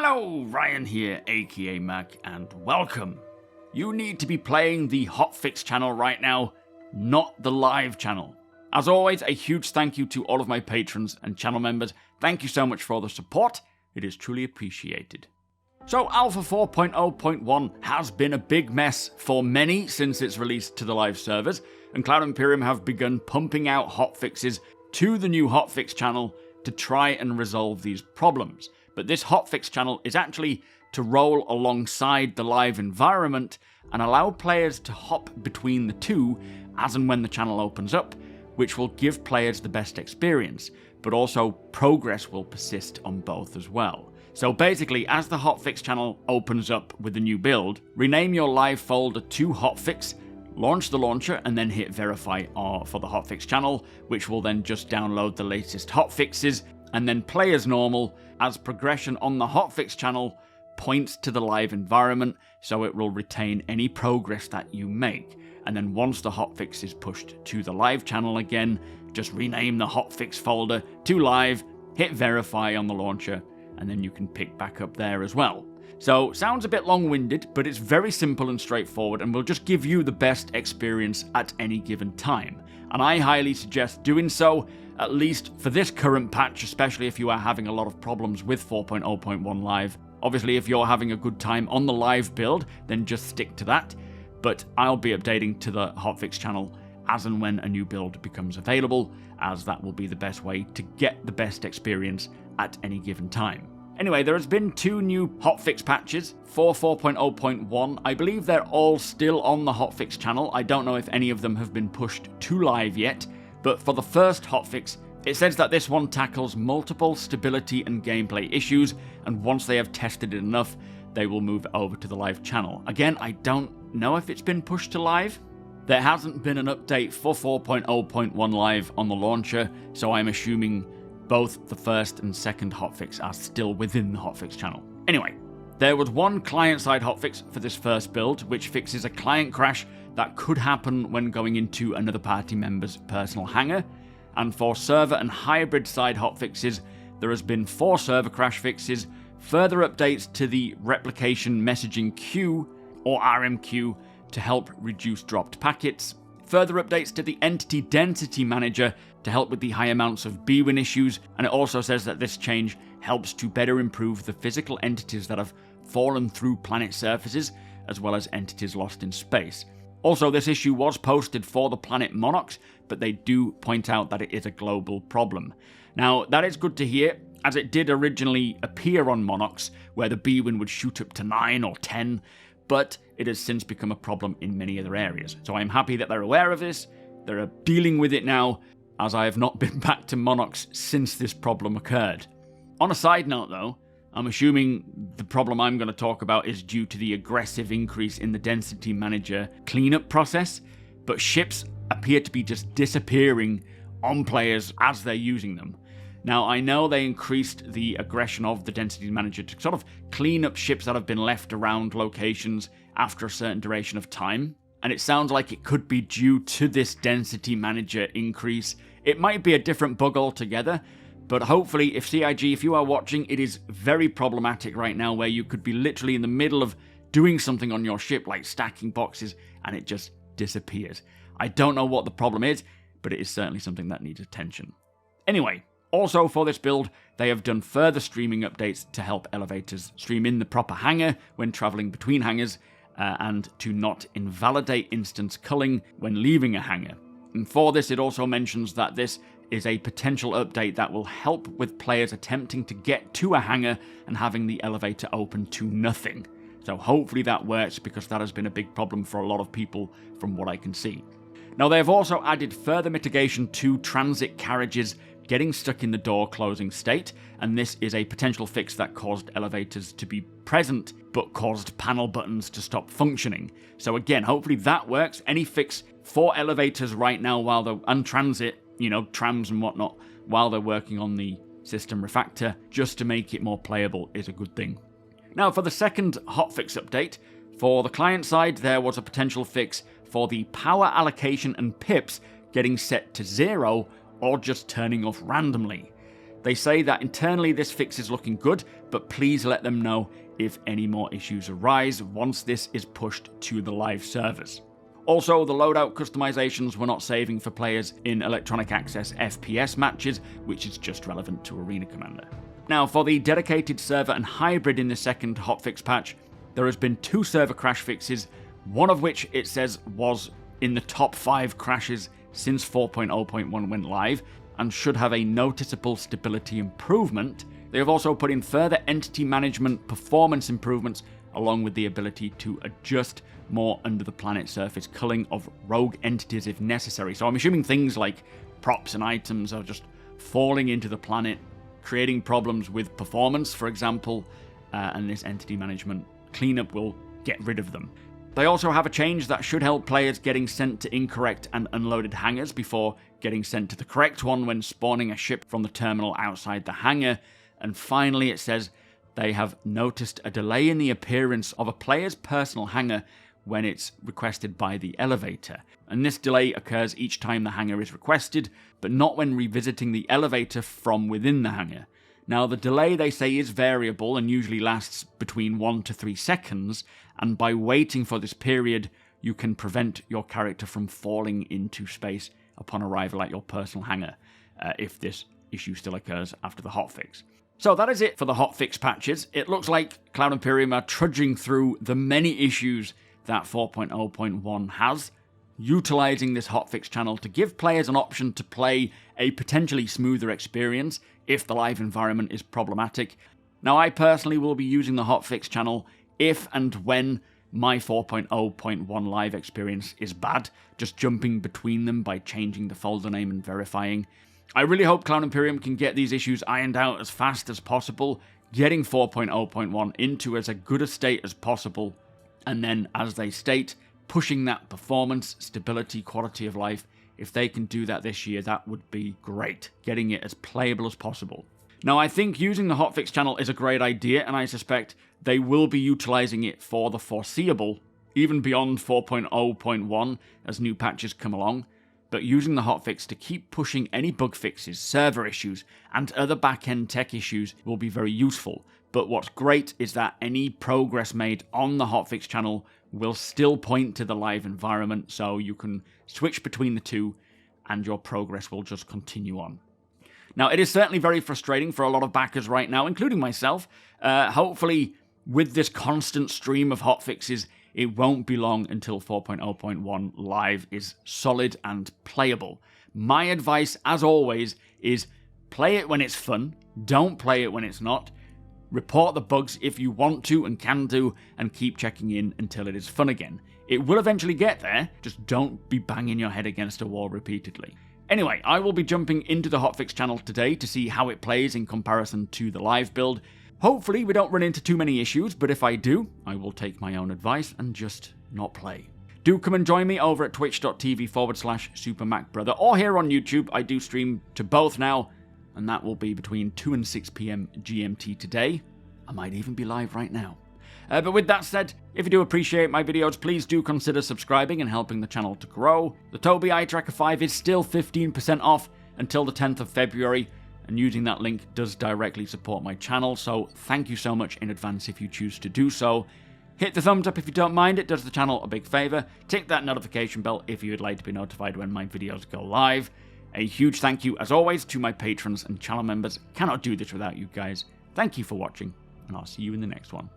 Hello, Ryan here, aka Mac, and welcome. You need to be playing the HOTFIX channel right now, not the live channel. As always, a huge thank you to all of my patrons and channel members. Thank you so much for the support. It is truly appreciated. So, Alpha 4.0.1 has been a big mess for many since its release to the live servers, and Cloud Imperium have begun pumping out hotfixes to the new HOTFIX channel to try and resolve these problems. But this hotfix channel is actually to roll alongside the live environment and allow players to hop between the two as and when the channel opens up, which will give players the best experience, but also progress will persist on both as well. So basically, as the hotfix channel opens up with the new build, rename your live folder to hotfix, launch the launcher, and then hit verify for the hotfix channel, which will then just download the latest hotfixes, and then play as normal, as progression on the hotfix channel points to the live environment, so it will retain any progress that you make. And then once the hotfix is pushed to the live channel again, just rename the hotfix folder to live, hit verify on the launcher, and then you can pick back up there as well. So, sounds a bit long-winded, but it's very simple and straightforward, and will just give you the best experience at any given time. And I highly suggest doing so, at least for this current patch, especially if you are having a lot of problems with 4.0.1 Live. Obviously, if you're having a good time on the live build, then just stick to that. But I'll be updating to the hotfix channel as and when a new build becomes available, as that will be the best way to get the best experience at any given time. Anyway, there has been 2 new hotfix patches for 4.0.1. I believe they're all still on the hotfix channel. I don't know if any of them have been pushed to live yet, but for the first hotfix, it says that this one tackles multiple stability and gameplay issues, and once they have tested it enough, they will move over to the live channel. Again, I don't know if it's been pushed to live. There hasn't been an update for 4.0.1 Live on the launcher, so I'm assuming both the first and second hotfix are still within the hotfix channel. Anyway, there was one client-side hotfix for this first build, which fixes a client crash that could happen when going into another party member's personal hangar. And for server and hybrid side hotfixes, there has been 4 server crash fixes, further updates to the replication messaging queue, or RMQ, to help reduce dropped packets, further updates to the entity density manager to help with the high amounts of BWin issues, and it also says that this change helps to better improve the physical entities that have fallen through planet surfaces, as well as entities lost in space. Also, this issue was posted for the planet Monarchs, but they do point out that it is a global problem. Now, that is good to hear, as it did originally appear on Monarchs, where the BWin would shoot up to 9 or 10, but it has since become a problem in many other areas. So I'm happy that they're aware of this, they're dealing with it now, as I have not been back to Monarchs since this problem occurred. On a side note though, I'm assuming the problem I'm going to talk about is due to the aggressive increase in the density manager cleanup process, but ships appear to be just disappearing on players as they're using them. Now, I know they increased the aggression of the density manager to sort of clean up ships that have been left around locations after a certain duration of time, and it sounds like it could be due to this density manager increase. It might be a different bug altogether, but hopefully, if CIG, if you are watching, it is very problematic right now where you could be literally in the middle of doing something on your ship, like stacking boxes, and it just disappears. I don't know what the problem is, but it is certainly something that needs attention. Anyway, also for this build, they have done further streaming updates to help elevators stream in the proper hangar when traveling between hangars, and to not invalidate instance culling when leaving a hangar. And for this, it also mentions that this is a potential update that will help with players attempting to get to a hangar and having the elevator open to nothing. So hopefully that works, because that has been a big problem for a lot of people from what I can see. Now, they have also added further mitigation to transit carriages getting stuck in the door closing state, and this is a potential fix that caused elevators to be present but caused panel buttons to stop functioning. So again, hopefully that works. Any fix for elevators right now while they're on transit, trams and whatnot, while they're working on the system refactor, just to make it more playable, is a good thing. Now, for the second hotfix update, for the client side, there was a potential fix for the power allocation and pips getting set to 0 or just turning off randomly. They say that internally this fix is looking good, but please let them know if any more issues arise once this is pushed to the live servers. Also, the loadout customizations were not saving for players in Electronic Access FPS matches, which is just relevant to Arena Commander. Now, for the dedicated server and hybrid in the second hotfix patch, there has been 2 server crash fixes, one of which it says was in the top 5 crashes since 4.0.1 went live, and should have a noticeable stability improvement. They have also put in further entity management performance improvements, along with the ability to adjust more under the planet surface culling of rogue entities if necessary. So I'm assuming things like props and items are just falling into the planet, creating problems with performance, for example, and this entity management cleanup will get rid of them. They also have a change that should help players getting sent to incorrect and unloaded hangars before getting sent to the correct one when spawning a ship from the terminal outside the hangar. And finally, it says they have noticed a delay in the appearance of a player's personal hangar when it's requested by the elevator. And this delay occurs each time the hangar is requested, but not when revisiting the elevator from within the hangar. Now, the delay, they say, is variable and usually lasts between 1 to 3 seconds, and by waiting for this period, you can prevent your character from falling into space upon arrival at your personal hangar, if this issue still occurs after the hotfix. So that is it for the hotfix patches. It looks like Cloud Imperium are trudging through the many issues that 4.0.1 has, utilizing this hotfix channel to give players an option to play a potentially smoother experience if the live environment is problematic. Now, I personally will be using the hotfix channel if and when my 4.0.1 live experience is bad, just jumping between them by changing the folder name and verifying. I really hope Cloud Imperium can get these issues ironed out as fast as possible, getting 4.0.1 into as good a state as possible, and then, as they state, pushing that performance, stability, quality of life. If they can do that this year, that would be great, getting it as playable as possible. Now, I think using the hotfix channel is a great idea, and I suspect they will be utilizing it for the foreseeable, even beyond 4.0.1 as new patches come along. But using the hotfix to keep pushing any bug fixes, server issues, and other back-end tech issues will be very useful. But what's great is that any progress made on the hotfix channel will still point to the live environment, so you can switch between the two and your progress will just continue on. Now, it is certainly very frustrating for a lot of backers right now, including myself. Hopefully, with this constant stream of hotfixes, it won't be long until 4.0.1 live is solid and playable. My advice, as always, is play it when it's fun, don't play it when it's not. Report the bugs if you want to and can do, and keep checking in until it is fun again. It will eventually get there, just don't be banging your head against a wall repeatedly. Anyway, I will be jumping into the hotfix channel today to see how it plays in comparison to the live build. Hopefully we don't run into too many issues, but if I do, I will take my own advice and just not play. Do come and join me over at twitch.tv/SuperMacBrother or here on YouTube. I do stream to both now, and that will be between 2 and 6 PM GMT today. I might even be live right now. But with that said, if you do appreciate my videos, please do consider subscribing and helping the channel to grow. The TOBII Eye Tracker 5 is still 15% off until the 10th of February, and using that link does directly support my channel, so thank you so much in advance if you choose to do so. Hit the thumbs up if you don't mind, it does the channel a big favour. Tick that notification bell if you would like to be notified when my videos go live. A huge thank you, as always, to my patrons and channel members. Cannot do this without you guys. Thank you for watching, and I'll see you in the next one.